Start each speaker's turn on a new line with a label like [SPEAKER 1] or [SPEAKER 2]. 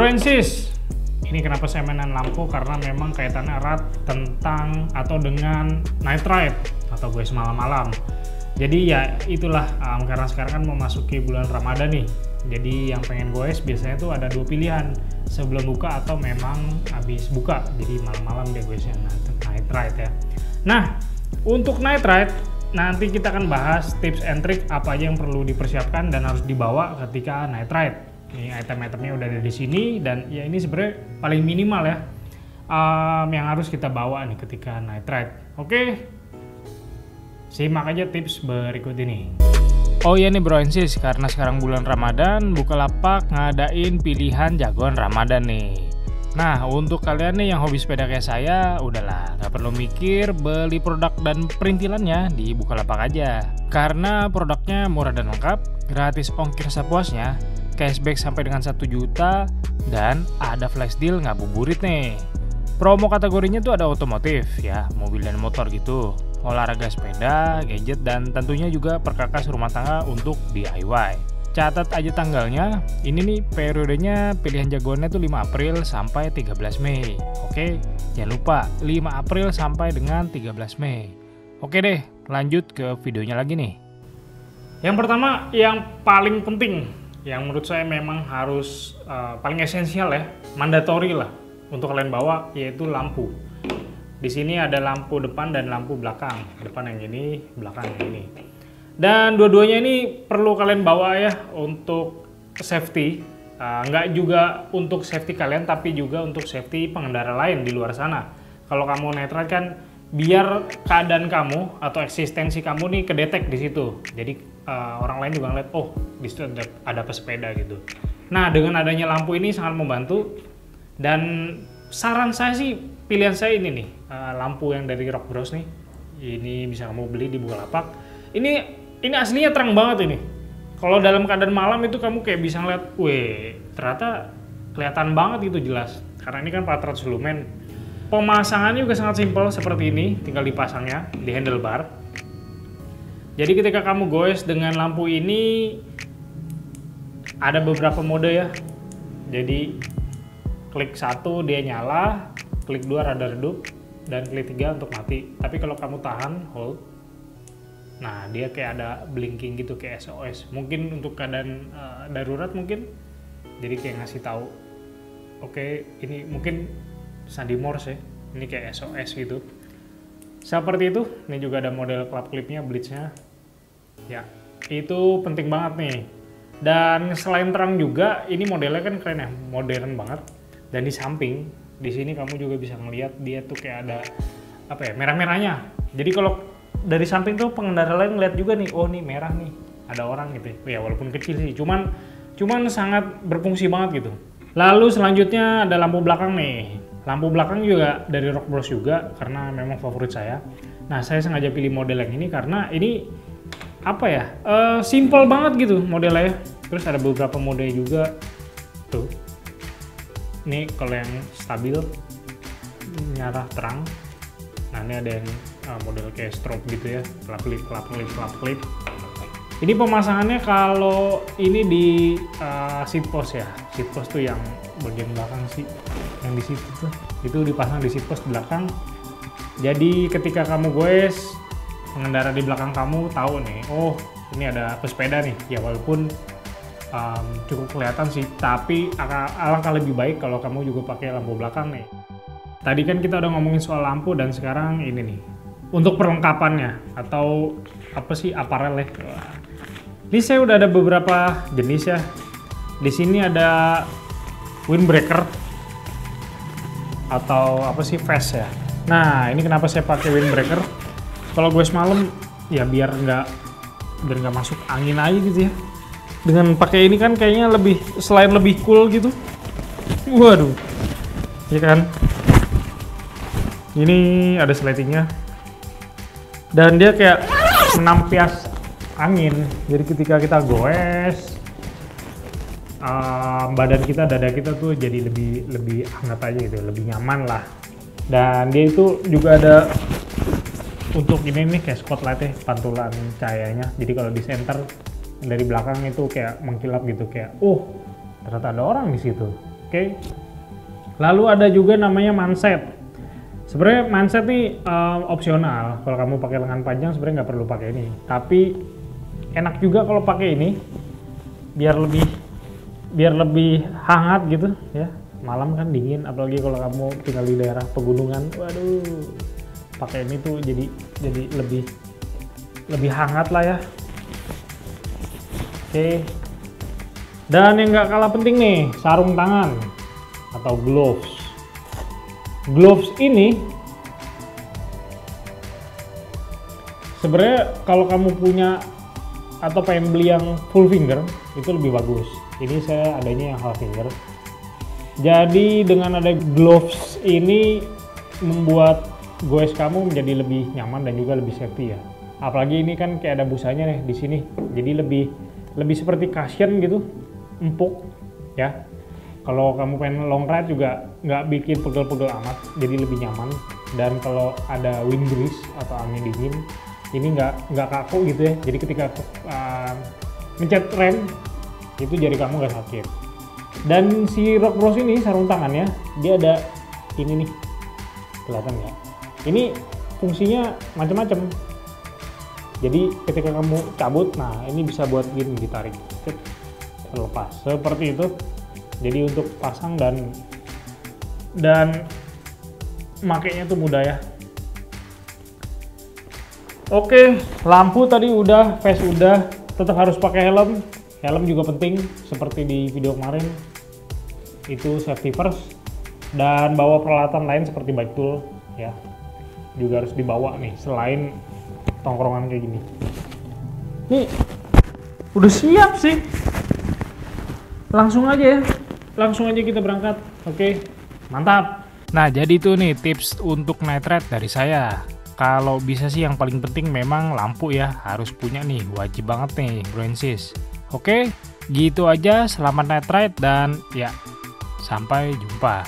[SPEAKER 1] Bro and sis, ini kenapa saya mainan lampu, karena memang kaitannya erat tentang atau dengan night ride atau goes malam-malam. Jadi ya itulah, karena sekarang kan memasuki bulan Ramadan nih. Jadi yang pengen goes biasanya tuh ada dua pilihan, sebelum buka atau memang habis buka. Jadi malam-malam dia goesnya night ride ya. Nah, untuk night ride nanti kita akan bahas tips and trick apa aja yang perlu dipersiapkan dan harus dibawa ketika night ride. Ini item-itemnya udah ada di sini, dan ya ini sebenarnya paling minimal ya yang harus kita bawa nih ketika night ride. Oke, simak aja tips berikut ini. Oh iya nih bro and sis, karena sekarang bulan Ramadan, Bukalapak ngadain pilihan jagoan Ramadan nih. Nah, untuk kalian nih yang hobi sepeda kayak saya, udahlah nggak perlu mikir beli produk dan perintilannya di Bukalapak aja. Karena produknya murah dan lengkap, gratis ongkir sepuasnya, cashback sampai dengan 1 juta, dan ada flash deal ngabuburit nih. Promo kategorinya tuh ada otomotif ya, mobil dan motor gitu, olahraga sepeda, gadget, dan tentunya juga perkakas rumah tangga untuk DIY. Catat aja tanggalnya, ini nih periodenya pilihan jagoannya tuh 5 April sampai 13 Mei. Oke, jangan lupa 5 April sampai dengan 13 Mei. Oke deh, lanjut ke videonya lagi nih. Yang pertama, yang paling penting, yang menurut saya memang harus paling esensial ya, mandatory lah untuk kalian bawa, yaitu lampu. Di sini ada lampu depan dan lampu belakang. Depan yang ini, belakang yang ini. Dan dua-duanya ini perlu kalian bawa ya untuk safety. Nggak juga untuk safety kalian, tapi juga untuk safety pengendara lain di luar sana. Kalau kamu night ride kan, biar keadaan kamu atau eksistensi kamu nih kedetek di situ. Jadi orang lain juga ngeliat, oh di situ ada pesepeda gitu. Nah, dengan adanya lampu ini sangat membantu. Dan saran saya sih, pilihan saya ini nih, lampu yang dari Rock Bros nih. Ini bisa kamu beli di Bukalapak. Ini aslinya terang banget ini. Kalau dalam keadaan malam itu kamu kayak bisa ngeliat, weh, ternyata kelihatan banget gitu jelas. Karena ini kan 400 lumen. Pemasangannya juga sangat simpel seperti ini, tinggal dipasangnya di handlebar. Jadi ketika kamu goes dengan lampu ini, ada beberapa mode ya. Jadi klik 1 dia nyala, klik 2 rada redup, dan klik 3 untuk mati. Tapi kalau kamu tahan, hold, nah dia kayak ada blinking gitu kayak SOS. Mungkin untuk keadaan darurat mungkin, jadi kayak ngasih tahu, oke, ini mungkin sandi Morse ya, ini kayak SOS gitu. Seperti itu. Ini juga ada model klap klipnya, blitznya. Ya, itu penting banget nih. Dan selain terang juga, ini modelnya kan keren ya, modern banget. Dan di samping, di sini kamu juga bisa ngelihat dia tuh kayak ada apa ya, merah-merahnya. Jadi kalau dari samping tuh pengendara lain ngeliat juga nih, oh nih merah nih, ada orang gitu ya. Walaupun kecil sih, cuman sangat berfungsi banget gitu. Lalu selanjutnya ada lampu belakang nih. Lampu belakang juga dari Rock Bros juga, karena memang favorit saya. Nah, saya sengaja pilih model yang ini karena ini apa ya, simple banget gitu modelnya. Terus ada beberapa mode juga tuh. Ini kalau yang stabil, nyala terang. Nah, ini ada yang model kayak strobe gitu ya, kelap klip. Ini pemasangannya kalau ini di seat post ya. Seat post tuh yang bagian belakang sih, yang di situ tuh, itu dipasang di seat post belakang. Jadi ketika kamu goes, pengendara di belakang kamu tahu nih, oh ini ada pesepeda nih. Ya walaupun cukup kelihatan sih, tapi alangkah lebih baik kalau kamu juga pakai lampu belakang nih. Tadi kan kita udah ngomongin soal lampu, dan sekarang ini nih untuk perlengkapannya atau apa sih, aparel ya. Ini saya udah ada beberapa jenis ya. Di sini ada windbreaker atau apa sih, vest ya. Nah, ini kenapa saya pakai windbreaker? Kalau gue semalam ya biar nggak masuk angin aja gitu ya. Dengan pakai ini kan kayaknya selain lebih cool gitu. Waduh, ya kan. Ini ada slatingnya. Dan dia kayak menampias angin. Jadi ketika kita goes, badan kita, dada kita tuh jadi lebih hangat aja gitu, lebih nyaman lah. Dan dia itu juga ada untuk ini nih kayak spotlightnya, pantulan cahayanya. Jadi kalau di center dari belakang itu kayak mengkilap gitu, kayak oh ternyata ada orang di situ. Oke. Lalu ada juga namanya manset. Sebenarnya manset nih opsional. Kalau kamu pakai lengan panjang sebenarnya nggak perlu pakai ini. Tapi enak juga kalau pakai ini, biar lebih hangat gitu ya. Malam kan dingin, apalagi kalau kamu tinggal di daerah pegunungan. Waduh, pakai ini tuh jadi lebih hangat lah ya. Oke. Dan yang nggak kalah penting nih, sarung tangan atau gloves. Gloves ini sebenarnya kalau kamu punya atau pengen beli yang full finger itu lebih bagus. Ini saya adanya yang half finger. Jadi dengan ada gloves ini membuat goes kamu menjadi lebih nyaman dan juga lebih safety ya. Apalagi ini kan kayak ada busanya nih di sini. Jadi lebih seperti cushion gitu, empuk ya. Kalau kamu pengen long ride juga nggak bikin pegel-pegel amat, jadi lebih nyaman. Dan kalau ada wind breeze atau angin dingin, ini nggak kaku gitu ya. Jadi ketika mencet rem, itu jari kamu nggak sakit. Dan si Rock Bros ini sarung tangannya, dia ada ini nih, kelihatan ya. Ini fungsinya macam-macam. Jadi ketika kamu cabut, nah ini bisa buat gini, ditarik, terlepas seperti itu. Jadi untuk pasang dan makainya tuh mudah ya. Oke, lampu tadi udah, face udah, tetap harus pakai helm. Helm juga penting, seperti di video kemarin. Itu safety first. Dan bawa peralatan lain seperti bike tool ya. Juga harus dibawa nih, selain tongkrongan kayak gini. Nih, udah siap sih. Langsung aja ya. Langsung aja kita berangkat. Oke, mantap. Nah, jadi itu nih tips untuk night ride dari saya. Kalau bisa sih yang paling penting memang lampu ya, harus punya nih, wajib banget nih bro and sis. Oke, gitu aja, selamat night ride dan ya, sampai jumpa.